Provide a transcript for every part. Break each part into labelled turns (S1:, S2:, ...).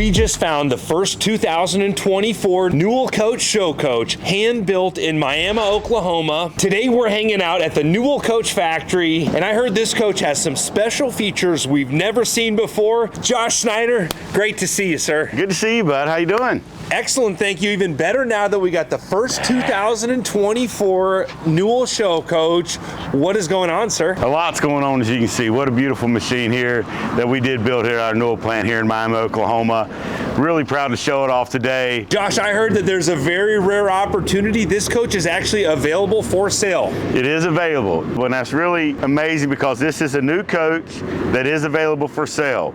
S1: We just found the first 2024 Newell Coach Show Coach, hand-built in Miami, Oklahoma. Today we're hanging out at the Newell Coach Factory, and I heard this coach has some special features we've never seen before. Josh Snyder, great to see you, sir.
S2: Good to see you, bud. How you doing?
S1: Excellent, thank you. Even better now that we got the first 2024 Newell Show Coach. What is going on, sir?
S2: A lot's going on, as you can see. What a beautiful machine here that we did build here at our Newell plant here in Miami, Oklahoma. Really proud to show it off today.
S1: Josh, I heard that there's a very rare opportunity. This coach is actually available for sale.
S2: It is available. Well, that's really amazing because this is a new coach that is available for sale.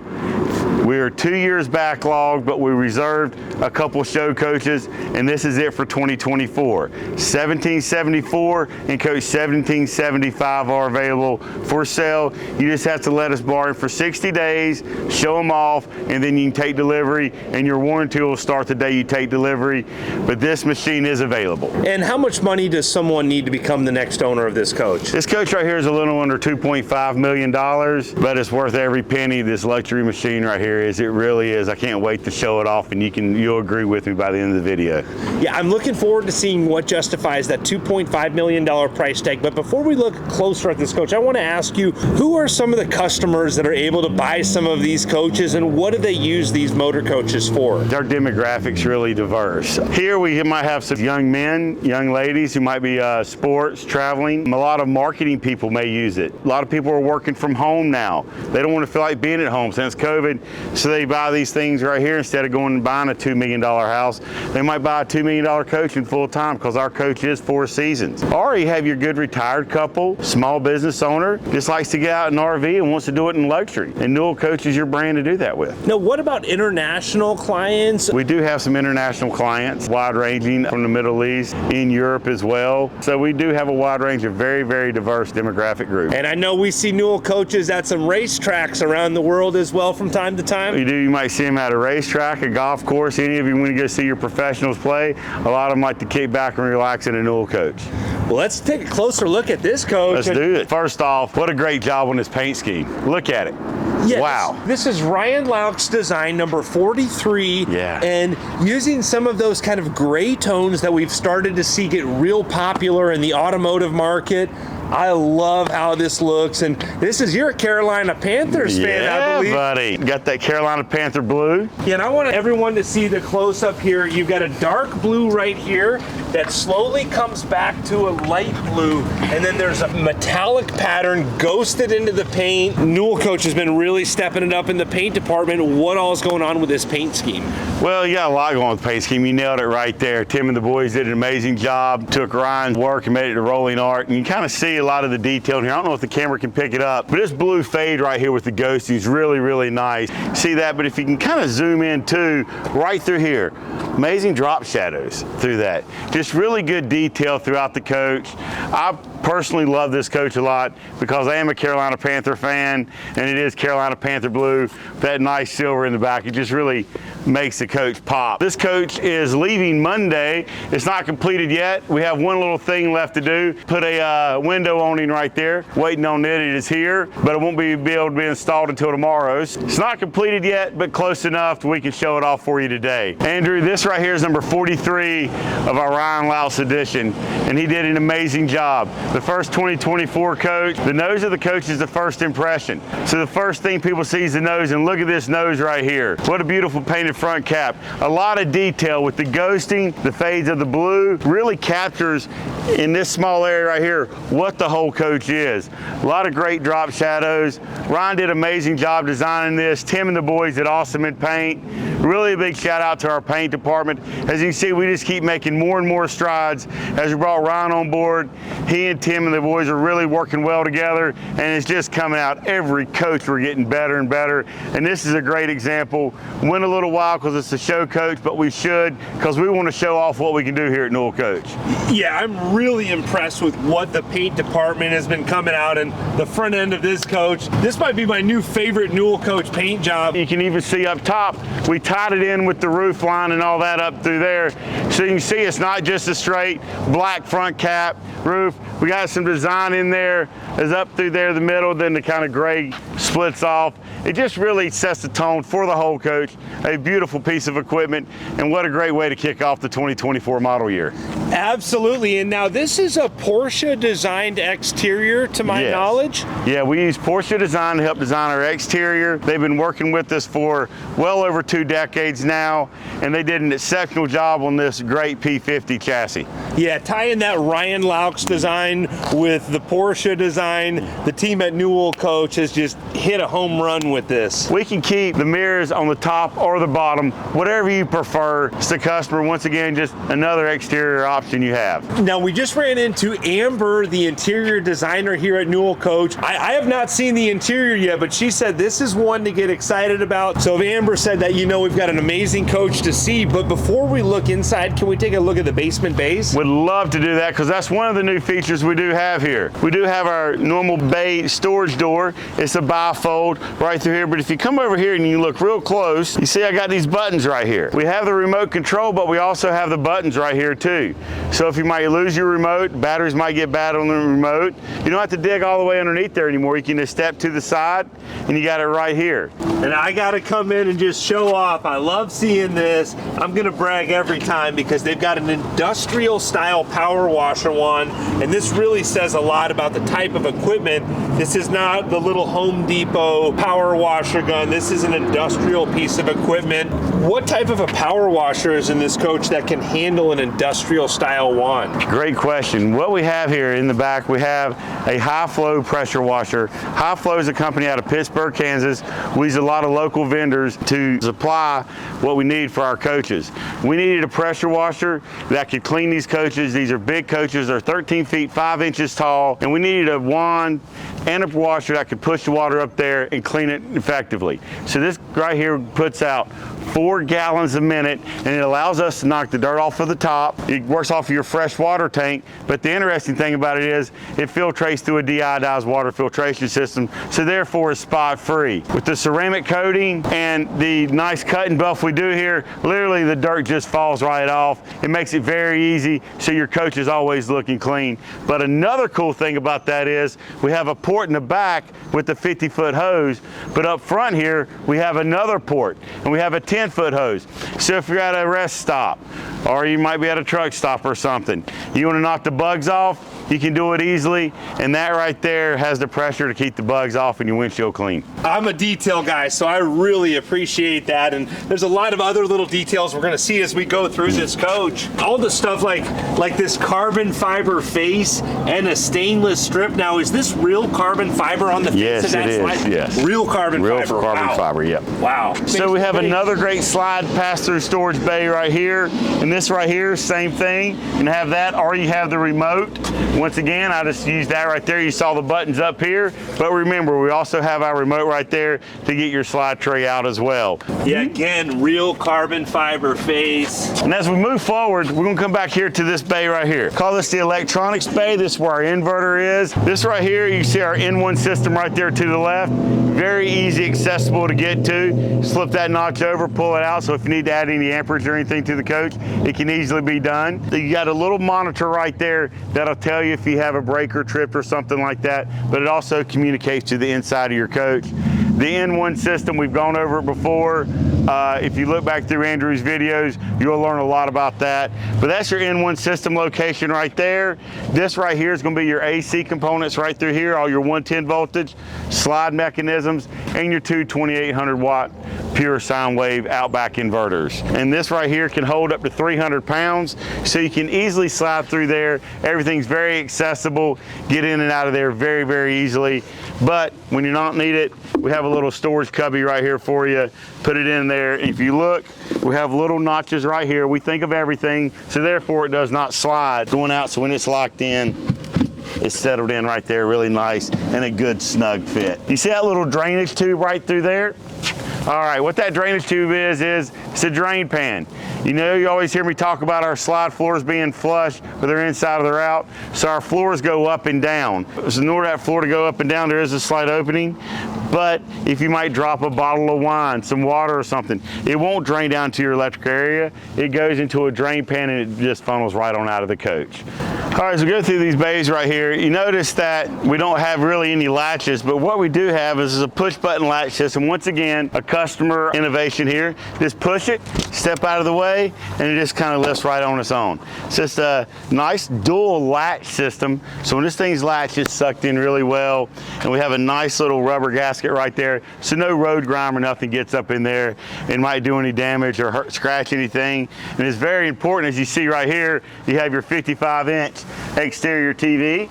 S2: We are 2 years backlogged, but we reserved a couple show coaches, and this is it for 2024. 1774 and coach 1775 are available for sale. You just have to let us borrow them for 60 days, show them off, and then you can take delivery, and your warranty will start the day you take delivery. But this machine is available.
S1: And how much money does someone need to become the next owner of this coach?
S2: This coach right here is a little under $2.5 million, but it's worth every penny. This luxury machine right here is. It really is. I can't wait to show it off, and you'll agree with me by the end of the video.
S1: Yeah, I'm looking forward to seeing what justifies that $2.5 million price tag. But before we look closer at this coach, I want to ask you, who are some of the customers that are able to buy some of these coaches, and what do they use these motor coaches for?
S2: Our demographic's really diverse. Here we might have some young men, young ladies who might be sports, traveling. A lot of marketing people may use it. A lot of people are working from home now. They don't want to feel like being at home since COVID, so they buy these things right here instead of going and buying a $2 million house. They might buy a $2 million coach in full time because our coach is 4 seasons. Or you have your good retired couple, small business owner, just likes to get out in an RV and wants to do it in luxury. And Newell Coach is your brand to do that with.
S1: Now, what about international clients?
S2: We do have some international clients, wide ranging from the Middle East, in Europe as well. So we do have a wide range of very, very diverse demographic group.
S1: And I know we see Newell coaches at some racetracks around the world as well from time to time.
S2: You might see them at a racetrack, a golf course. Any of you, when you go see your professionals play, a lot of them like to kick back and relax in a Newell coach.
S1: Well, let's take a closer look at this coach.
S2: Let's do it. First off, what a great job on this paint scheme. Look at it.
S1: Yes.
S2: Wow.
S1: This is Ryan Lauch's design, number 43.
S2: Yeah.
S1: And using some of those kind of gray tones that we've started to see get real popular in the automotive market. I love how this looks, and you're a Carolina Panthers fan, I believe.
S2: Yeah, buddy. Got that Carolina Panther blue.
S1: Yeah, and I want everyone to see the close-up here. You've got a dark blue right here that slowly comes back to a light blue, and then there's a metallic pattern ghosted into the paint. Newell Coach has been really stepping it up in the paint department. What all is going on with this paint scheme?
S2: Well, you got a lot going on with the paint scheme. You nailed it right there. Tim and the boys did an amazing job. Took Ryan's work and made it a rolling art, and you kind of see a lot of the detail here. I don't know if the camera can pick it up, but this blue fade right here with the ghosting is really, really nice. See that? But if you can kind of zoom in too, right through here, amazing drop shadows through that. Just really good detail throughout the coach. I personally love this coach a lot because I am a Carolina Panther fan, and it is Carolina Panther blue. That nice silver in the back, it just really makes the coach pop. This coach is leaving Monday. It's not completed yet. We have one little thing left to do. Put a window awning right there. Waiting on it. It is here, but it won't be able to be installed until tomorrow. It's not completed yet, but close enough we can show it off for you today. Andrew, this right here is number 43 of our Ryan Lauch edition, and he did an amazing job. The first 2024 coach, the nose of the coach is the first impression. So the first thing people see is the nose, and look at this nose right here. What a beautiful painted front cap. A lot of detail with the ghosting, the fades of the blue, really captures in this small area right here what the whole coach is. A lot of great drop shadows. Ryan did an amazing job designing this. Tim and the boys did awesome in paint. Really a big shout out to our paint department. As you can see, we just keep making more and more strides. As we brought Ryan on board, he and Tim and the boys are really working well together, and it's just coming out. Every coach we're getting better and better, and this is a great example. Went a little while because it's a show coach, but we should, because we want to show off what we can do here at Newell Coach.
S1: Yeah, I'm really impressed with what the paint department has been coming out, and the front end of this coach. This might be my new favorite Newell Coach paint job.
S2: You can even see up top, we tied it in with the roof line and all that up through there. So you can see it's not just a straight black front cap roof. We got some design in there, is up through there, the middle, then the kind of gray splits off. It just really sets the tone for the whole coach. A beautiful piece of equipment, and what a great way to kick off the 2024 model year.
S1: Absolutely, and now this is a Porsche designed exterior to my knowledge.
S2: Yeah, we use Porsche Design to help design our exterior. They've been working with us for well over 2 decades now, and they did an exceptional job on this great P50 chassis.
S1: Yeah, tying that Ryan Laux design with the Porsche design, the team at Newell, coach, has just hit a home run with this.
S2: We can keep the mirrors on the top or the bottom, whatever you prefer. It's the customer, once again, just another exterior option you have.
S1: Now, we just ran into Amber, the interior designer here at Newell, coach. I have not seen the interior yet, but she said this is one to get excited about. So if Amber said that, you know we've got an amazing coach to see. But before we look inside, can we take a look at the basement bays?
S2: Would love to do that, because that's one of the new features we do have here. We do have our normal bay storage door. It's a bifold right through here, but if you come over here and you look real close, you see I got these buttons right here. We have the remote control, but we also have the buttons right here too. So if you might lose your remote, batteries might get bad on the remote, you don't have to dig all the way underneath there anymore. You can just step to the side and you got it right here.
S1: And I gotta come in and just show off. I love seeing this. I'm gonna brag every time because they've got an industrial style power washer one, and this really says a lot about the type of equipment. This is not the little Home Depot power washer gun. This is an industrial piece of equipment. What type of a power washer is in this, coach, that can handle an industrial style wand?
S2: Great question. What we have here in the back, we have a high flow pressure washer. High Flow is a company out of Pittsburgh, Kansas. We use a lot of local vendors to supply what we need for our coaches. We needed a pressure washer that could clean these coaches. These are big coaches. They're 13 feet, 5 inches tall. And we needed a wand and a washer that could push the water up there and clean it effectively. So this right here puts out 4 gallons a minute, and it allows us to knock the dirt off of the top. It works off of your fresh water tank, but the interesting thing about it is it filtrates through a deionized water filtration system, so therefore it's spot free. With the ceramic coating and the nice cut and buff we do here, literally the dirt just falls right off. It makes it very easy, so your coach is always looking clean. But another cool thing about that is we have a port in the back with the 50-foot hose, but up front here we have another port, and we have a 10-foot hose. So if you're at a rest stop, or you might be at a truck stop or something, you want to knock the bugs off, you can do it easily, and that right there has the pressure to keep the bugs off and your windshield clean.
S1: I'm a detail guy, so I really appreciate that, and there's a lot of other little details we're going to see as we go through this, coach. All the stuff like this carbon fiber face and a stainless strip. Now, is this real carbon fiber on the face?
S2: Yes, it is. Yes.
S1: Real carbon fiber.
S2: Real carbon fiber, yep.
S1: Wow.
S2: So we have another great slide pass-through storage bay right here, and this right here, same thing. You can have that, or you have the remote. Once again, I just used that right there. You saw the buttons up here, but remember, we also have our remote right there to get your slide tray out as well.
S1: Yeah, again, real carbon fiber face.
S2: And as we move forward, we're gonna come back here to this bay right here. Call this the electronics bay. This is where our inverter is. This right here, you see our N1 system right there to the left. Very easy, accessible to get to. Slip that notch over, pull it out, so if you need to add any amperage or anything to the coach, it can easily be done. You got a little monitor right there that'll tell you if you have a breaker tripped or something like that, but it also communicates to the inside of your coach. The N1 system, we've gone over it before. If you look back through Andrew's videos, you'll learn a lot about that. But that's your N1 system location right there. This right here is going to be your AC components right through here, all your 110 voltage, slide mechanisms, and your two 2800 watt pure sine wave outback inverters. And this right here can hold up to 300 pounds, so you can easily slide through there. Everything's very accessible, get in and out of there very, very easily. But when you don't need it, we have a little storage cubby right here for you. Put it in there. If you look, we have little notches right here. We think of everything, so therefore it does not slide going out. So when it's locked in, it's settled in right there, really nice, and a good snug fit. You see that little drainage tube right through there? All right, what that drainage tube is it's a drain pan. You know, you always hear me talk about our slide floors being flush, whether they're inside or they're out. So our floors go up and down. So in order for that floor to go up and down, there is a slight opening. But if you might drop a bottle of wine, some water or something, it won't drain down to your electric area. It goes into a drain pan and it just funnels right on out of the coach. All right, so we go through these bays right here. You notice that we don't have really any latches, but what we do have is a push button latch system. Once again, a customer innovation here. Just push it, step out of the way, and it just kind of lifts right on its own. It's just a nice dual latch system. So when this thing's latched, it's sucked in really well. And we have a nice little rubber gasket right there. So no road grime or nothing gets up in there and might do any damage or hurt, scratch anything. And it's very important, as you see right here, you have your 55-inch exterior TV.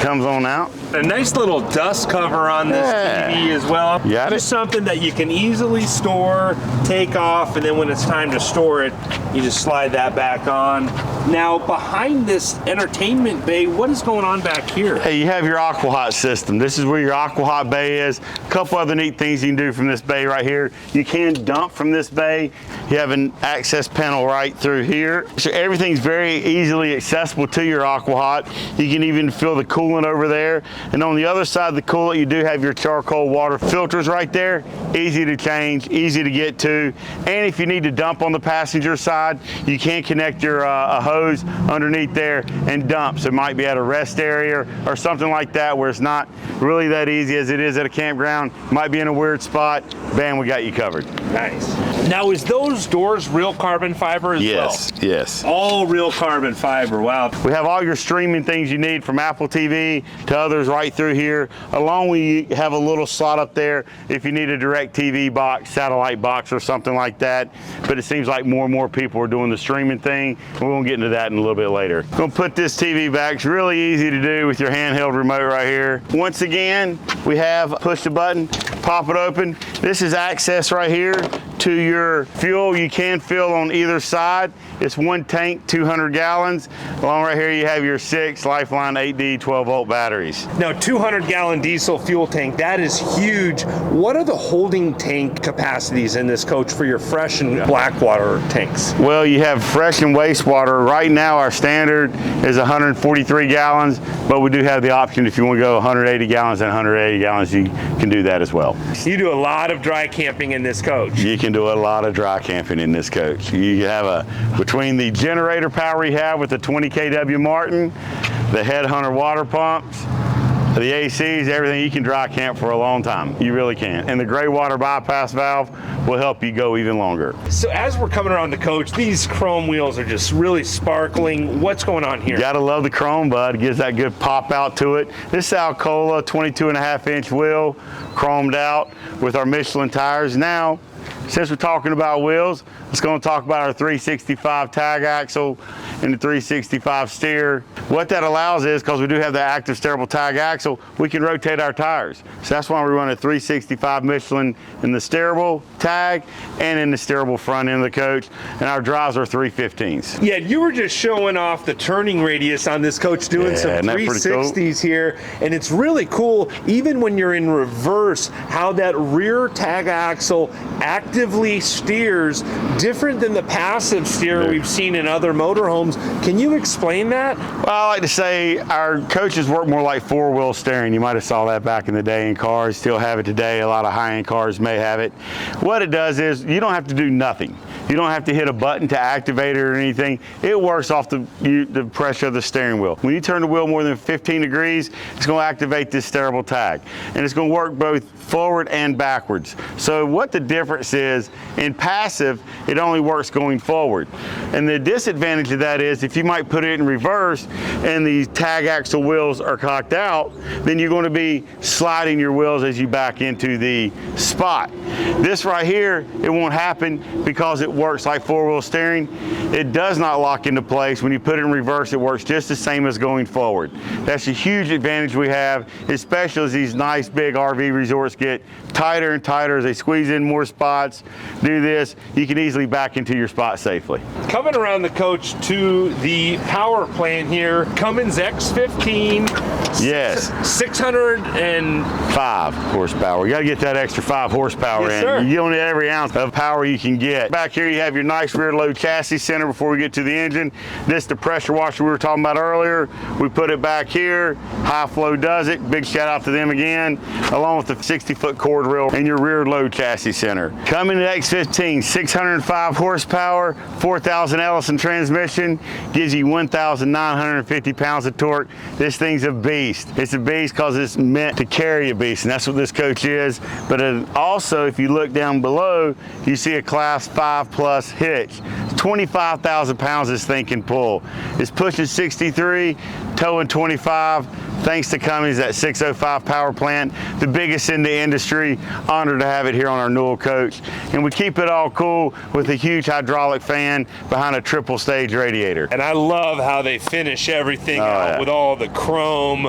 S2: Comes on out.
S1: A nice little dust cover on this TV as well.
S2: Got it.
S1: Just something that you can easily store, take off, and then when it's time to store it, you just slide that back on. Now, behind this entertainment bay, what is going on back here?
S2: Hey, you have your AquaHot system. This is where your AquaHot bay is. A couple other neat things you can do from this bay right here. You can dump from this bay. You have an access panel right through here. So everything's very easily accessible to your AquaHot. You can even fill the coolant over there. And on the other side of the coolant, you do have your charcoal water filters right there. Easy to change, easy to get to. And if you need to dump on the passenger side, you can connect your a hose underneath there and dump. So it might be at a rest area or something like that where it's not really that easy as it is at a campground. Might be in a weird spot. Bam, we got you covered.
S1: Nice. Now, is those doors real carbon fiber as well?
S2: Yes, yes.
S1: All real carbon fiber, wow.
S2: We have all your streaming things you need from Apple TV to others right through here. Along we have a little slot up there if you need a direct TV box, satellite box or something like that. But it seems like more and more people are doing the streaming thing. We're gonna get into that in a little bit later. Gonna put this TV back. It's really easy to do with your handheld remote right here. Once again, we have push the button, pop it open. This is access right here to your fuel. You can fill on either side. It's one tank, 200 gallons. Along right here, you have your 6 Lifeline 8D 12-volt batteries.
S1: Now, 200-gallon diesel fuel tank, that is huge. What are the holding tank capacities in this coach for your fresh and black water tanks?
S2: Well, you have fresh and wastewater. Right now, our standard is 143 gallons, but we do have the option if you want to go 180 gallons and 180 gallons, you can do that as well.
S1: You do a lot of dry camping in this coach.
S2: You can do a lot of dry camping in this coach. You have between the generator power we have with the 20 kW Martin, the Headhunter water pumps, the ACs, everything, you can dry camp for a long time. You really can. And the gray water bypass valve will help you go even longer.
S1: So as we're coming around the coach, these chrome wheels are just really sparkling. What's going on here?
S2: You gotta love the chrome, bud. It gives that good pop out to it. This is Alcoa 22.5-inch wheel, chromed out with our Michelin tires. Now, since we're talking about wheels, let's go and talk about our 365 tag axle and the 365 steer. What that allows is, because we do have the active steerable tag axle, we can rotate our tires. So that's why we run a 365 Michelin in the steerable tag and in the steerable front end of the coach. And our drives are 315s.
S1: Yeah, you were just showing off the turning radius on this coach, doing some 360s here. And it's really cool, even when you're in reverse, how that rear tag axle actively steers different than the passive steer we've seen in other motorhomes. Can you explain that?
S2: Well, I like to say our coaches work more like four-wheel steering. You might have saw that back in the day in cars, still have it today. A lot of high-end cars may have it. What it does is you don't have to do nothing. You don't have to hit a button to activate it or anything. It works off the pressure of the steering wheel. When you turn the wheel more than 15 degrees, it's going to activate this steerable tag. And it's going to work both forward and backwards. So what the difference is, in passive, it only works going forward. And the disadvantage of that is if you might put it in reverse and the tag axle wheels are cocked out, then you're going to be sliding your wheels as you back into the spot. This right here, it won't happen because it works like four-wheel steering. It does not lock into place. When you put it in reverse, it works just the same as going forward. That's a huge advantage we have, especially as these nice big RV resorts get tighter and tighter as they squeeze in more spots. Do this, you can easily back into your spot safely.
S1: Coming around the coach to the power plant here, here. Cummins X15.
S2: Yes.
S1: 605
S2: horsepower. You got to get that extra 5 horsepower
S1: Yes,
S2: in.
S1: sir.
S2: You don't need every ounce of power you can get. Back here you have your nice rear load chassis center before we get to the engine. This is the pressure washer we were talking about earlier. We put it back here. High Flow does it. Big shout out to them again, along with the 60-foot cord reel and your rear load chassis center. Cummins X15, 605 horsepower, 4,000 Ellison transmission, gives you 1,950 pounds of torque. This thing's a beast. It's a beast because it's meant to carry a beast, and that's what this coach is. But also, if you look down below, you see a Class 5 Plus hitch. 25,000 pounds this thing can pull. It's pushing 63, towing 25. Thanks to Cummins, that 605 power plant, the biggest in the industry. Honored to have it here on our Newell coach. And we keep it all cool with a huge hydraulic fan behind a triple stage radiator.
S1: And I love how they finish everything out with all the chrome,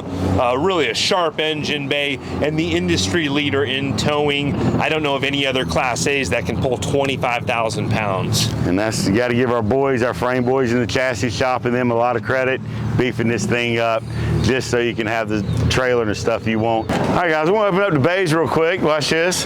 S1: really a sharp engine bay, and the industry leader in towing. I don't know of any other Class A's that can pull 25,000 pounds.
S2: And that's, you got to give our boys, our frame boys in the chassis shop, and them a lot of credit, beefing this thing up just so you can have the trailer and the stuff you want. All right, guys, I want to open up the bays real quick. Watch this.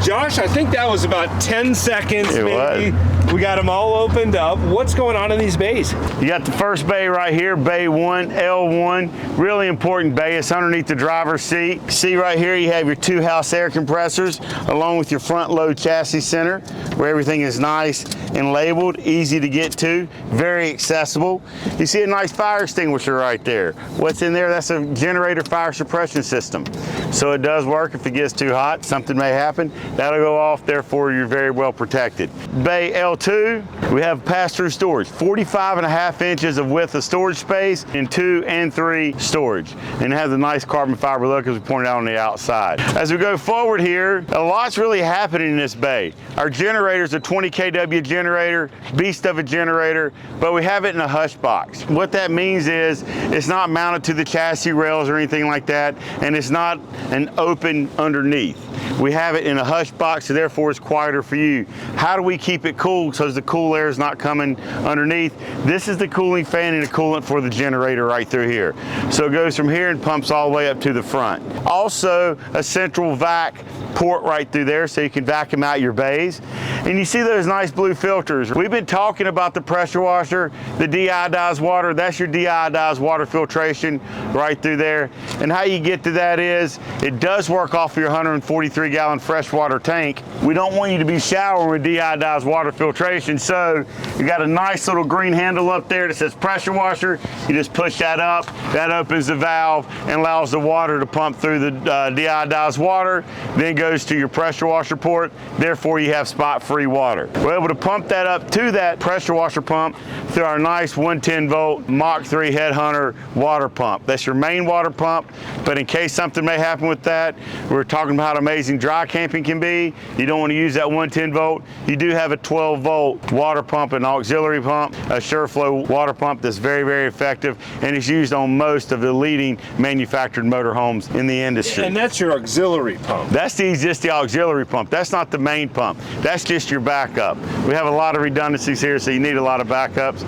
S1: Josh, I think that was about 10 seconds.
S2: It
S1: maybe.
S2: was.
S1: We got them all opened up. What's going on in these bays?
S2: You got the first bay right here, bay 1, L1. Really important bay. It's underneath the driver's seat. See right here, you have your 2 house air compressors along with your front load chassis center where everything is nice and labeled, easy to get to, very accessible. You see a nice fire extinguisher right there. What's in there? That's a generator fire suppression system. So it does work if it gets too hot, something may happen. That'll go off, therefore you're very well protected. Bay L2, we have pass-through storage, 45.5 inches of width of storage space in 2 and 3 storage. And it has a nice carbon fiber look as we pointed out on the outside. As we go forward here, a lot's really happening in this bay. Our generator's a 20 kW generator, beast of a generator, but we have it in a hush box. What that means is it's not mounted to the chassis rails or anything like that, and it's not an open underneath. We have it in a hush box, so therefore it's quieter for you. How do we keep it cool so the cool air is not coming underneath? This is the cooling fan and the coolant for the generator right through here. So it goes from here and pumps all the way up to the front. Also a central vac port right through there so you can vacuum out your bays. And you see those nice blue filters. We've been talking about the pressure washer, the deionized water. That's your deionized water filtration right through there. And how you get to that is it does work off your 143-gallon freshwater tank. We don't want you to be showering with deionized water filtration, so you got a nice little green handle up there that says pressure washer. You just push that up, that opens the valve and allows the water to pump through the deionized water, then goes to your pressure washer port, therefore you have spot-free water. We're able to pump that up to that pressure washer pump through our nice 110-volt Mach 3 Headhunter water pump. That's your main water pump, but in case something may happen with that, we're talking about how amazing dry camping can be. You don't want to use that 110-volt. You do have a 12-volt water pump, an auxiliary pump, a SureFlow water pump that's very, very effective, and is used on most of the leading manufactured motorhomes in the industry.
S1: And that's your auxiliary pump.
S2: That's just the auxiliary pump. That's not the main pump. That's just your backup. We have a lot of redundancies here, so you need a lot of backups.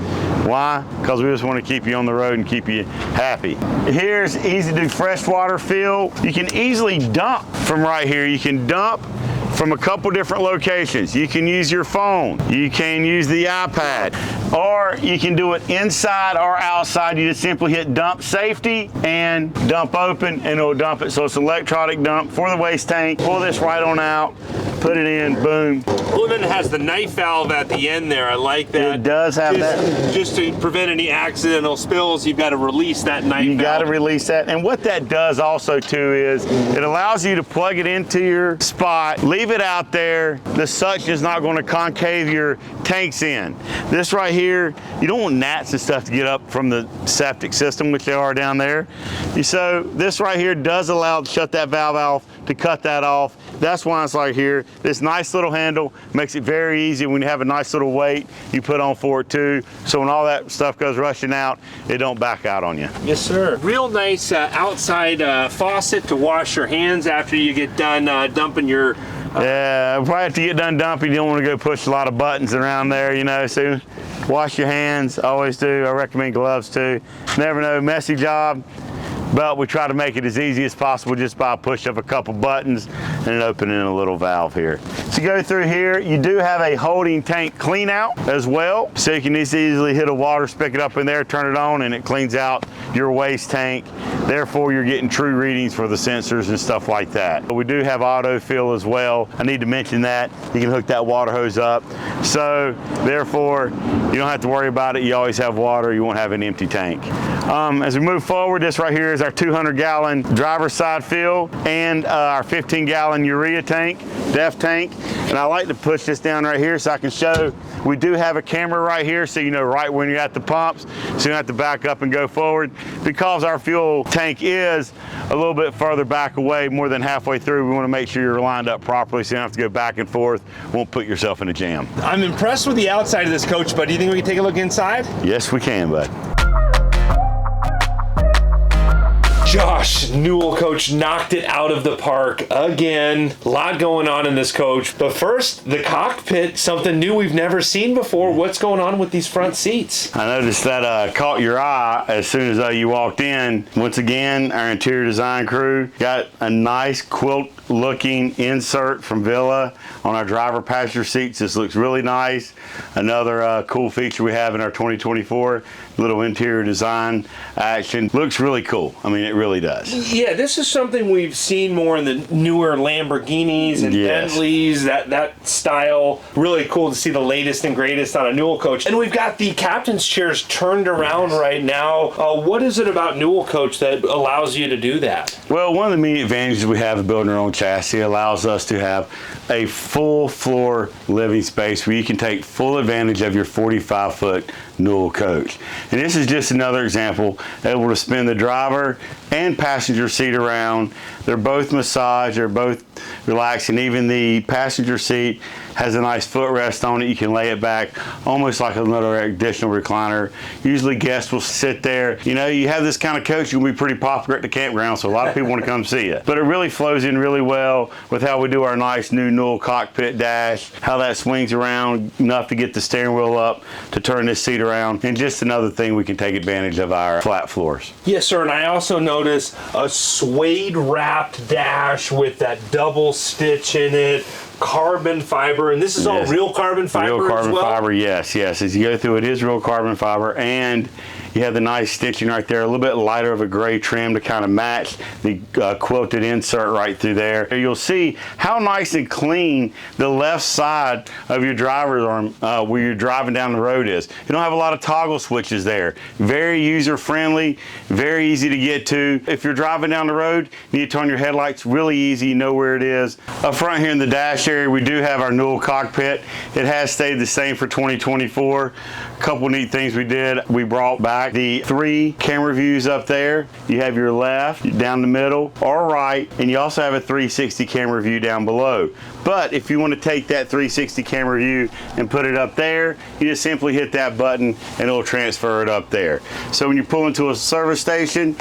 S2: Why? Because we just want to keep you on the road and keep you happy. Here's easy to do freshwater fill. You can easily dump from right here. You can dump from a couple different locations. You can use your phone, you can use the iPad, or you can do it inside or outside. You just simply hit dump safety and dump open and it'll dump it. So it's an electronic dump for the waste tank. Pull this right on out, put it in, boom.
S1: Well, then it has the knife valve at the end there. I like that.
S2: It does have that.
S1: Just to prevent any accidental spills, you've got to release that knife valve.
S2: You got to release that. And what that does also too is it allows you to plug it into your spot, leave it out there. The suction is not going to concave your tanks in. This right here, you don't want gnats and stuff to get up from the septic system, which they are down there. So this right here does allow to shut that valve off, to cut that off, That's why it's like here. This nice little handle makes it very easy when you have a nice little weight you put on for it too. So when all that stuff goes rushing out, it don't back out on you.
S1: Yes, sir. Real nice outside faucet to wash your hands after you get done dumping your...
S2: Yeah, probably have to get done dumping. You don't want to go push a lot of buttons around there, you know, so wash your hands, always do. I recommend gloves too. Never know, messy job, but we try to make it as easy as possible just by a push of a couple buttons and opening a little valve here. So you go through here, you do have a holding tank clean out as well. So you can just easily hit a water spigot up in there, turn it on, and it cleans out your waste tank. Therefore, you're getting true readings for the sensors and stuff like that. We do have autofill as well. I need to mention that. You can hook that water hose up. So therefore, you don't have to worry about it. You always have water. You won't have an empty tank. As we move forward, this right here is our 200-gallon driver's side fill and our 15-gallon urea tank, DEF tank. And I like to push this down right here so I can show we do have a camera right here so you know right when you're at the pumps, so you don't have to back up and go forward. Because our fuel tank is a little bit further back away, more than halfway through, we want to make sure you're lined up properly so you don't have to go back and forth, won't put yourself in a jam.
S1: I'm impressed with the outside of this, Coach, but do you think we can take a look inside?
S2: Yes, we can, bud.
S1: Josh, Newell, Coach, knocked it out of the park again. A lot going on in this, Coach. But first, the cockpit, something new we've never seen before. What's going on with these front seats?
S2: I noticed that caught your eye as soon as you walked in. Once again, our interior design crew got a nice quilt looking insert from Villa on our driver passenger seats. This looks really nice. Another cool feature we have in our 2024 little interior design action. Looks really cool. I mean, it really does.
S1: Yeah, this is something we've seen more in the newer Lamborghinis and Bentleys, that style. Really cool to see the latest and greatest on a Newell, Coach. And we've got the captain's chairs turned around right now. What is it about Newell, Coach, that allows you to do that?
S2: Well, one of the main advantages we have of building our own chassis allows us to have a full floor living space where you can take full advantage of your 45-foot Newell coach. And this is just another example, able to spin the driver and passenger seat around. They're both massaged, they're both relaxing. Even the passenger seat has a nice footrest on it. You can lay it back almost like another additional recliner. Usually guests will sit there. You know, you have this kind of coach, you'll be pretty popular at the campground, so a lot of people want to come see it. But it really flows in really well with how we do our nice new Newell cockpit dash, how that swings around enough to get the steering wheel up to turn this seat around. And just another thing, we can take advantage of our flat floors.
S1: Yes, sir, and I also noticed a suede wrapped dash with that double stitch in it. Carbon fiber, and this is all real carbon fiber.
S2: Real carbon
S1: as well?
S2: fiber, yes. As you go through, it is real carbon fiber, and you have the nice stitching right there, a little bit lighter of a gray trim to kind of match the quilted insert right through there. You'll see how nice and clean the left side of your driver's arm where you're driving down the road is. You don't have a lot of toggle switches there. Very user friendly, very easy to get to. If you're driving down the road, you need to turn your headlights really easy, you know where it is. Up front here in the dash area, we do have our Newell cockpit. It has stayed the same for 2024. A couple neat things we did. We brought back the 3 camera views up there. You have your left, down the middle, or right, and you also have a 360 camera view down below. But if you want to take that 360 camera view and put it up there, you just simply hit that button and it'll transfer it up there. So when you pull into a service station,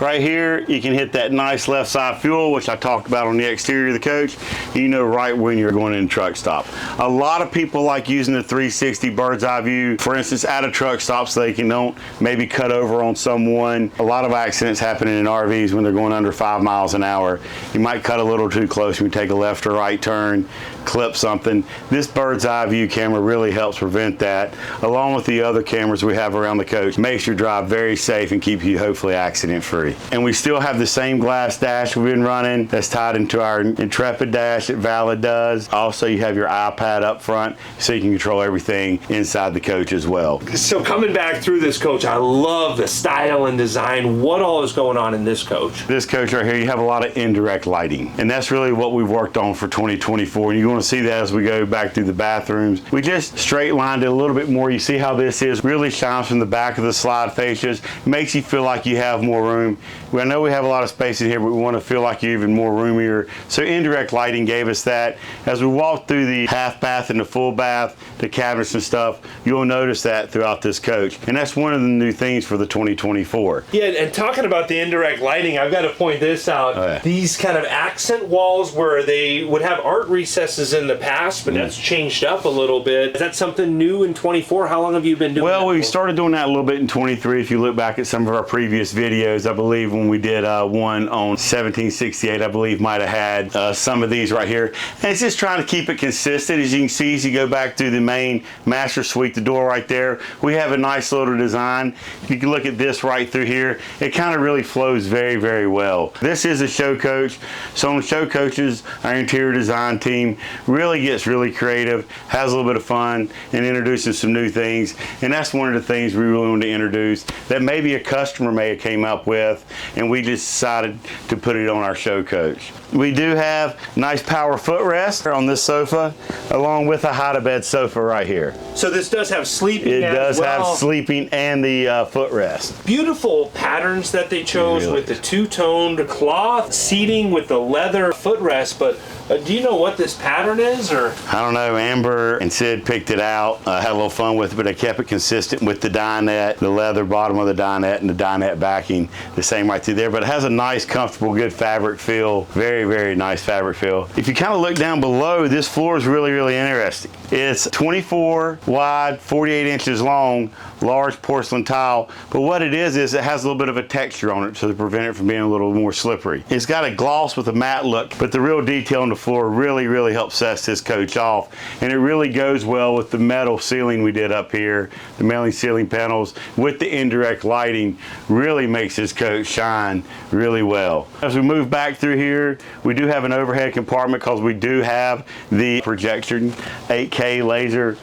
S2: right here, you can hit that nice left side fuel, which I talked about on the exterior of the coach. You know right when you're going in a truck stop. A lot of people like using the 360 bird's eye view, for instance, at a truck stop so they can don't maybe cut over on someone. A lot of accidents happen in RVs when they're going under 5 miles an hour. You might cut a little too close when you take a left or right turn, clip something. This bird's eye view camera really helps prevent that, along with the other cameras we have around the coach. Makes your drive very safe and keep you hopefully accident free. And we still have the same glass dash we've been running that's tied into our Intrepid dash that Valid does. Also, you have your iPad up front so you can control everything inside the coach as well.
S1: So coming back through this coach, I love the style and design. What all is going on in this coach?
S2: This coach right here, you have a lot of indirect lighting, and that's really what we've worked on for 2024. When you want to see that as we go back through the bathrooms. We just straight lined it a little bit more. You see how this is really shines from the back of the slide fascias. Makes you feel like you have more room. I know we have a lot of space in here, but we want to feel like you're even more roomier. So indirect lighting gave us that. As we walk through the half bath and the full bath, the cabinets and stuff, you'll notice that throughout this coach. And that's one of the new things for the 2024.
S1: Yeah, and talking about the indirect lighting, I've got to point this out.
S2: Oh, yeah.
S1: These kind of accent walls where they would have art recesses in the past, but that's changed up a little bit. Is that something new in 24? How long have you been doing that?
S2: Well, we started doing that a little bit in 23. If you look back at some of our previous videos, I believe when we did one on 1768, I believe might have had some of these right here. And it's just trying to keep it consistent. As you can see, as you go back through the main master suite, the door right there, we have a nice little design. You can look at this right through here. It kind of really flows very, very well. This is a show coach. So on show coaches, our interior design team really gets really creative, has a little bit of fun, and introduces some new things. And that's one of the things we really wanted to introduce that maybe a customer may have came up with, and we just decided to put it on our show coach. We do have nice power footrest on this sofa, along with a hide-a-bed sofa right here.
S1: So this does have sleeping
S2: It does
S1: as well.
S2: have sleeping and the footrest.
S1: Beautiful patterns that they chose
S2: Really.
S1: with the two-toned cloth seating with the leather footrest, but do you know what this pattern is? Or
S2: I don't know, Amber and Sid picked it out, had a little fun with it, but they kept it consistent with the dinette, the leather bottom of the dinette and the dinette backing, the same right through there, but it has a nice, comfortable, good fabric feel. Very, very nice fabric feel. If you kind of look down below, this floor is really, really interesting. It's 24 wide, 48 inches long, large porcelain tile, but what it is it has a little bit of a texture on it so to prevent it from being a little more slippery. It's got a gloss with a matte look, but the real detail on the floor really, really helps set this coach off, and it really goes well with the metal ceiling we did up here. The metal ceiling panels with the indirect lighting really makes this coach shine really well. As we move back through here, we do have an overhead compartment because we do have the projection 8K laser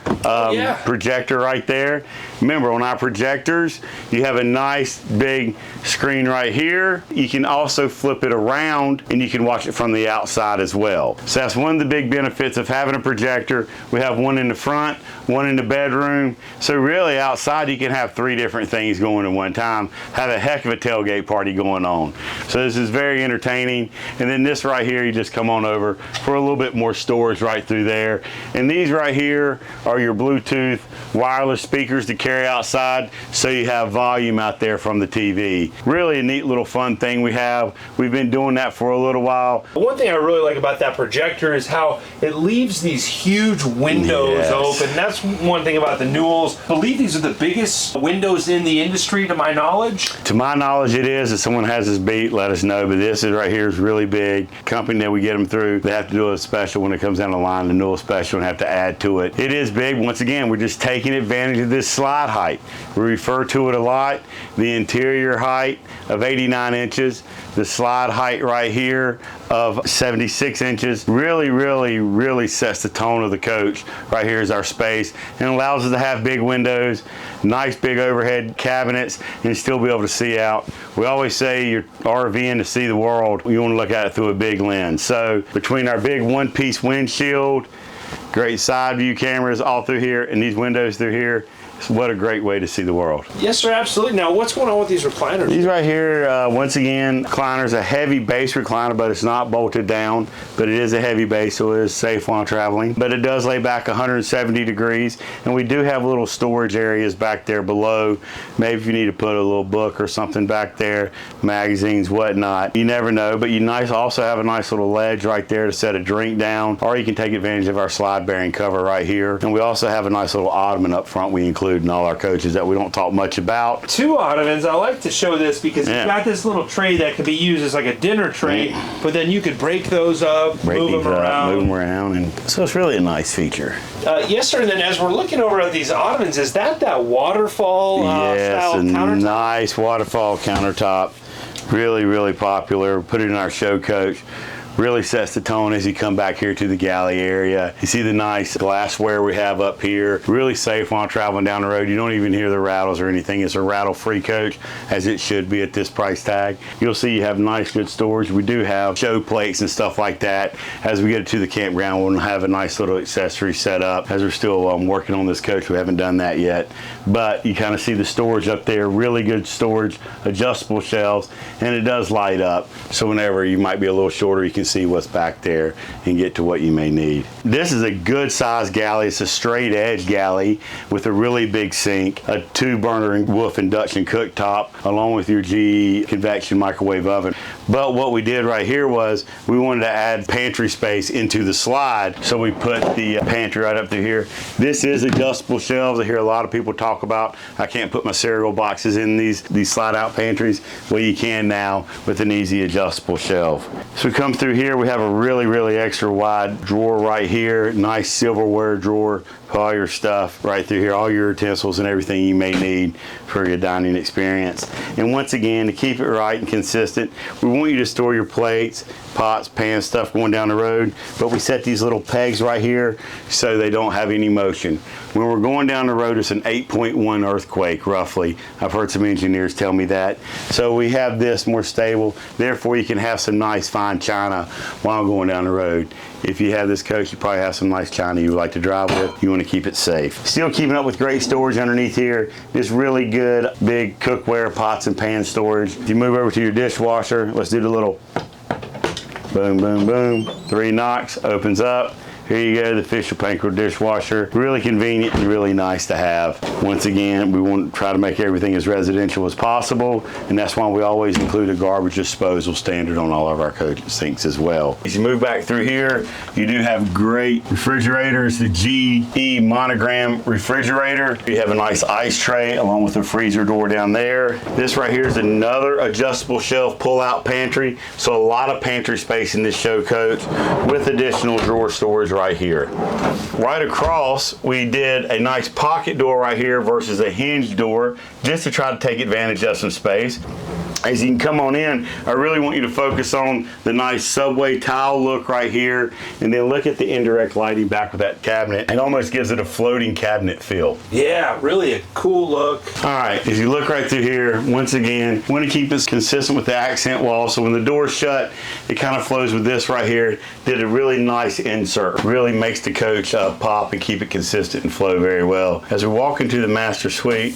S2: projector right there. Remember, on our projectors, you have a nice big screen right here. You can also flip it around and you can watch it from the outside as well. So that's one of the big benefits of having a projector. We have one in the front, one in the bedroom. So really outside you can have 3 different things going at one time. Have a heck of a tailgate party going on. So this is very entertaining. And then this right here, you just come on over for a little bit more storage right through there. And these right here are your Bluetooth wireless speakers to carry outside, so you have volume out there from the TV. Really a neat little fun thing we have. We've been doing that for a little while.
S1: one thing I really like about that projector is how it leaves these huge windows open. That's one thing about the Newells. I believe these are the biggest windows in the industry, to my knowledge.
S2: To my knowledge, it is. If someone has this beat, let us know. But this is right here is really big. Company that we get them through, they have to do a special when it comes down the line, the Newell special, and have to add to it. It is big. Once again, we're just taking advantage of this slide height. We refer to it a lot. The interior height of 89 inches, the slide height right here of 76 inches. Really, really, really sets the tone of the coach. Right here is our space and allows us to have big windows, nice big overhead cabinets, and still be able to see out. We always say you're RVing to see the world. You want to look at it through a big lens. So between our big one-piece windshield, great side view cameras all through here, and these windows through here, what a great way to see the world.
S1: Yes, sir, absolutely. Now, what's going on with these recliners?
S2: These right here, once again, recliner's a heavy base recliner, but it's not bolted down, but it is a heavy base, so it is safe while traveling. But it does lay back 170 degrees, and we do have little storage areas back there below. Maybe if you need to put a little book or something back there, magazines, whatnot. You never know, but you also have a nice little ledge right there to set a drink down, or you can take advantage of our slide bearing cover right here. And we also have a nice little ottoman up front we include in all our coaches that we don't talk much about.
S1: 2 ottomans. I like to show this because you've got this little tray that could be used as like a dinner tray, but then you could break those up, move them around,
S2: and so it's really a nice feature.
S1: Yes, sir. And then as we're looking over at these ottomans, is that waterfall style countertop?
S2: Nice waterfall countertop. Really, really popular. Put it in our show coach. Really sets the tone as you come back here to the galley area. You see the nice glassware we have up here. Really safe while traveling down the road. You don't even hear the rattles or anything. It's a rattle-free coach, as it should be at this price tag. You'll see you have nice, good storage. We do have show plates and stuff like that. As we get to the campground, we'll have a nice little accessory set up. As we're still working on this coach, we haven't done that yet. But you kind of see the storage up there. Really good storage, adjustable shelves, and it does light up. So whenever you might be a little shorter, you can see what's back there and get to what you may need. This is a good size galley. It's a straight edge galley with a really big sink, a 2-burner Wolf induction cooktop, along with your GE convection microwave oven. But what we did right here was we wanted to add pantry space into the slide, so we put the pantry right up through here. This is adjustable shelves. I hear a lot of people talk about, I can't put my cereal boxes in these slide out pantries. Well, you can now with an easy adjustable shelf. So we come through here, we have a really extra wide drawer right here. Nice silverware drawer. Put all your stuff right through here, all your utensils and everything you may need for your dining experience. And once again, to keep it right and consistent, we want you to store your plates, pots, pans, stuff going down the road, but we set these little pegs right here so they don't have any motion. When we're going down the road, it's an 8.1 earthquake, roughly. I've heard some engineers tell me that. So we have this more stable, therefore you can have some nice fine china while going down the road. If you have this coach, you probably have some nice china you would like to drive with. You want to keep it safe. Still keeping up with great storage underneath here. This really good big cookware, pots and pan storage. If you move over to your dishwasher, let's do the little boom, boom, boom. 3 knocks, opens up. Here you go, the Fisher Panko dishwasher. Really convenient and really nice to have. Once again, we want to try to make everything as residential as possible, and that's why we always include a garbage disposal standard on all of our coach sinks as well. As you move back through here, you do have great refrigerators, the GE monogram refrigerator. You have a nice ice tray along with a freezer door down there. This right here is another adjustable shelf pull-out pantry, so a lot of pantry space in this show coach with additional drawer storage right here. Right across, we did a nice pocket door right here versus a hinge door, just to try to take advantage of some space. As you can come on in, I really want you to focus on the nice subway tile look right here, and then look at the indirect lighting back with that cabinet. It almost gives it a floating cabinet feel.
S1: Yeah, really a cool look.
S2: All right, as you look right through here, once again, want to keep this consistent with the accent wall, so when the door's shut, it kind of flows with this right here. Did a really nice insert. Really makes the coach pop and keep it consistent and flow very well. As we walk into the master suite,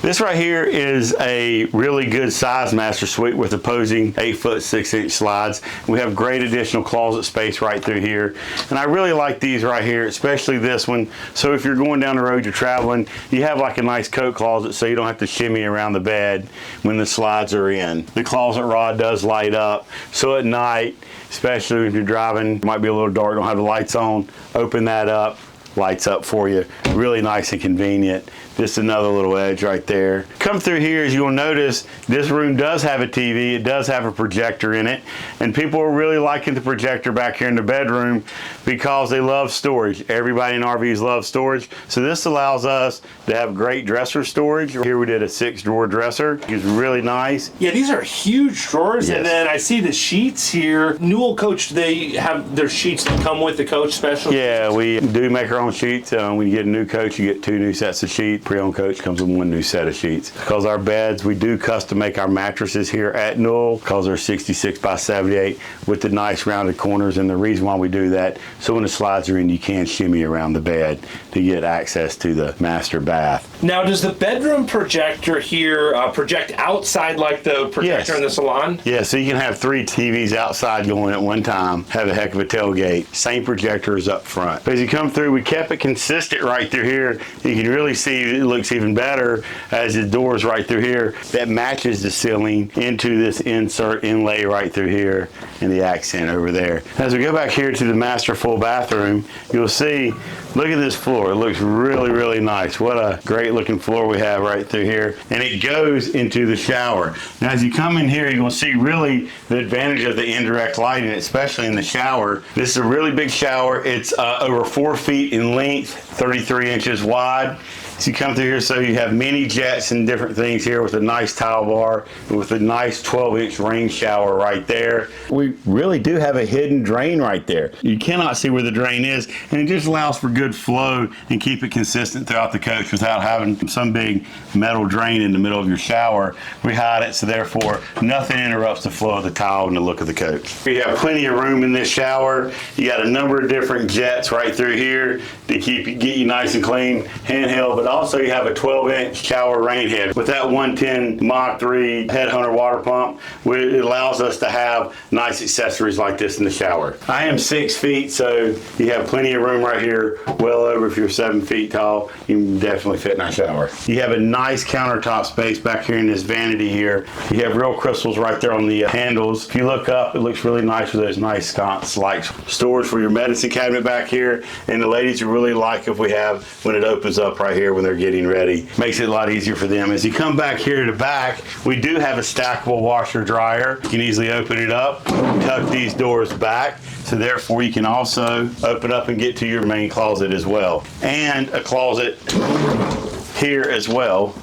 S2: this right here is a really good size master suite with opposing 8-foot 6-inch slides. We have great additional closet space right through here. And I really like these right here, especially this one. So if you're going down the road, you're traveling, you have like a nice coat closet so you don't have to shimmy around the bed when the slides are in. The closet rod does light up. So at night, especially if you're driving, it might be a little dark, don't have the lights on, open that up, lights up for you. Really nice and convenient. Just another little edge right there. Come through here, as you'll notice, this room does have a TV. It does have a projector in it, and people are really liking the projector back here in the bedroom because they love storage. Everybody in RVs loves storage, so this allows us to have great dresser storage. Here we did a 6-drawer dresser. It's really nice.
S1: Yeah, these are huge drawers,
S2: Yes.
S1: And then I see the sheets here. Newell coach, they have their sheets that come with the coach special.
S2: Yeah, we do make our own sheets. When you get a new coach, you get 2 new sets of sheets. Pre-owned coach comes with 1 new set of sheets. Because our beds, we do custom make our mattresses here at Newell, because they're 66 by 78 with the nice rounded corners. And the reason why we do that, so when the slides are in, you can shimmy around the bed to get access to the master bath.
S1: Now, does the bedroom projector here project outside like the projector
S2: Yes.
S1: in the salon?
S2: Yeah, so you can have 3 TVs outside going at one time, have a heck of a tailgate. Same projector is up front. But as you come through, we kept it consistent right through here. You can really see it looks even better as the doors right through here that matches the ceiling into this insert inlay right through here and the accent over there. As we go back here to the master full bathroom, you'll see, look at this floor. It looks really, really nice. What a great looking floor we have right through here. And it goes into the shower. Now, as you come in here, you're going to see really the advantage of the indirect lighting, especially in the shower. This is a really big shower. It's over 4 feet in length, 33 inches wide. So you come through here, so you have mini jets and different things here with a nice towel bar, with a nice 12-inch rain shower right there. We really do have a hidden drain right there. You cannot see where the drain is, and it just allows for good flow and keep it consistent throughout the coach without having some big metal drain in the middle of your shower. We hide it, so therefore nothing interrupts the flow of the towel and the look of the coach. You have plenty of room in this shower. You got a number of different jets right through here to get you nice and clean, handheld, but also you have a 12-inch shower rain head. With that 110 Mach 3 Headhunter water pump, it allows us to have nice accessories like this in the shower. I am 6 feet, so you have plenty of room right here, well over if you're 7 feet tall. You can definitely fit in our shower. You have a nice countertop space back here in this vanity here. You have real crystals right there on the handles. If you look up, it looks really nice with those nice sconce-like storage for your medicine cabinet back here, and the ladies will really like if we have when it opens up right here when they're getting ready. Makes it a lot easier for them. As you come back here to the back, we do have a stackable washer dryer. You can easily open it up, tuck these doors back, so therefore you can also open up and get to your main closet as well. And a closet here as well,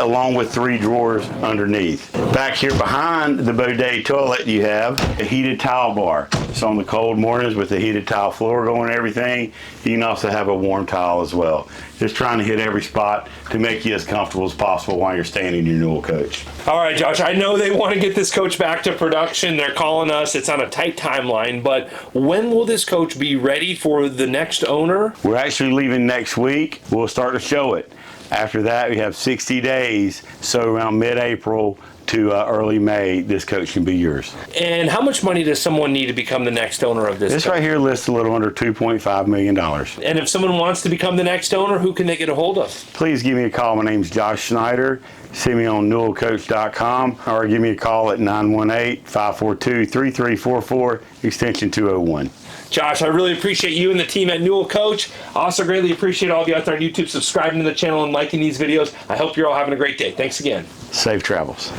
S2: along with 3 drawers underneath. Back here behind the bidet toilet, you have a heated towel bar. So on the cold mornings with the heated towel floor going and everything, you can also have a warm towel as well. Just trying to hit every spot to make you as comfortable as possible while you're staying in your Newell coach.
S1: All right, Josh, I know they want to get this coach back to production. They're calling us. It's on a tight timeline, but when will this coach be ready for the next owner?
S2: We're actually leaving next week. We'll start to show it. After that, we have 60 days, so around mid-April to early May, this coach can be yours.
S1: And how much money does someone need to become the next owner of this
S2: This
S1: coach?
S2: right here lists a little under $2.5 million.
S1: And if someone wants to become the next owner, who can they get a hold of?
S2: Please give me a call. My name's Josh Schneider. See me on newellcoach.com or give me a call at 918-542-3344, extension 201.
S1: Josh, I really appreciate you and the team at Newell Coach. I also greatly appreciate all of you out there on YouTube subscribing to the channel and liking these videos. I hope you're all having a great day. Thanks again.
S2: Safe travels.